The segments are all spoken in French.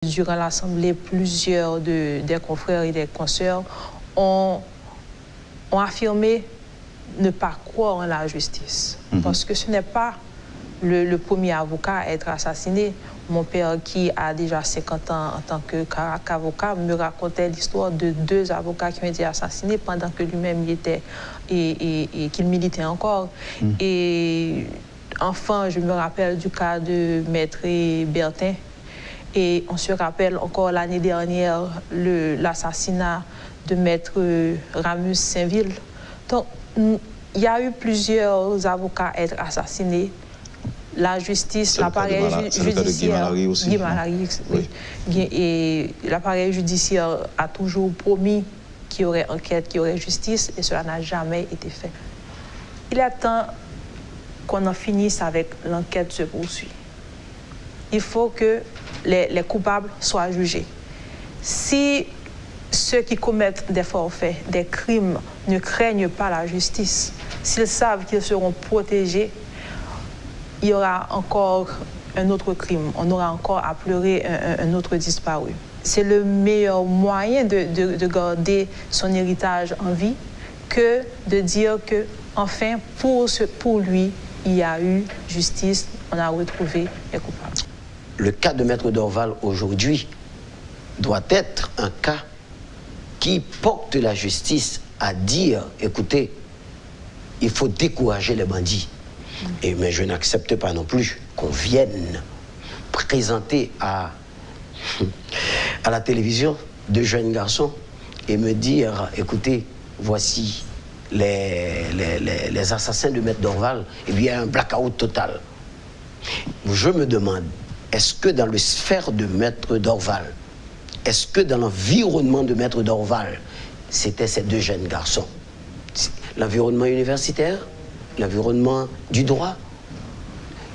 Durant l'Assemblée, plusieurs des confrères et des consoeurs ont affirmé ne pas croire en la justice. Parce que ce n'est pas le premier avocat à être assassiné. Mon père, qui a déjà 50 ans en tant qu'avocat, me racontait l'histoire de 2 avocats qui ont été assassinés pendant que lui-même y était et qu'il militait encore. Et enfin, je me rappelle du cas de Maître Bertin. Et on se rappelle encore l'année dernière l'assassinat de Maître Ramus Saint-Ville. Donc, il y a eu plusieurs avocats à être assassinés. La justice, l'appareil judiciaire, Guy Malary, oui. Et l'appareil judiciaire a toujours promis qu'il y aurait enquête, qu'il y aurait justice, et cela n'a jamais été fait. Il est temps qu'on en finisse avec l'enquête se poursuit. Il faut que les coupables soient jugés. Si ceux qui commettent des forfaits, des crimes, ne craignent pas la justice, s'ils savent qu'ils seront protégés, il y aura encore un autre crime, on aura encore à pleurer un autre disparu. C'est le meilleur moyen de garder son héritage en vie que de dire que, enfin, pour lui, il y a eu justice, on a retrouvé les coupables. Le cas de Maître Dorval aujourd'hui doit être un cas qui porte la justice à dire, écoutez, il faut décourager les bandits. Mais je n'accepte pas non plus qu'on vienne présenter à la télévision de jeunes garçons et me dire, écoutez, voici les assassins de Maître Dorval, et bien un blackout total. Je me demande, est-ce que dans le sphère de Maître Dorval, est-ce que dans l'environnement de Maître Dorval, c'était ces 2 jeunes garçons? L'environnement universitaire, l'environnement du droit.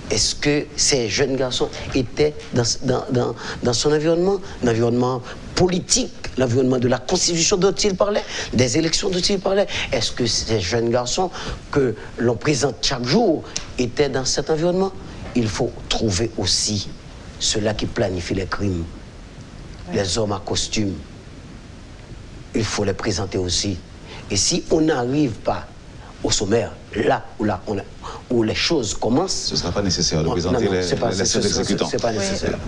Est-ce que ces jeunes garçons étaient dans son environnement, l'environnement politique, l'environnement de la Constitution dont il parlait, des élections dont il parlait? Est-ce que ces jeunes garçons que l'on présente chaque jour étaient dans cet environnement? Il faut trouver aussi ceux-là qui planifient les crimes, les hommes à costume. Il faut les présenter aussi. Et si on n'arrive pas au sommaire, là où les choses commencent... Ce ne sera pas nécessaire de présenter les exécutants. C'est pas nécessaire.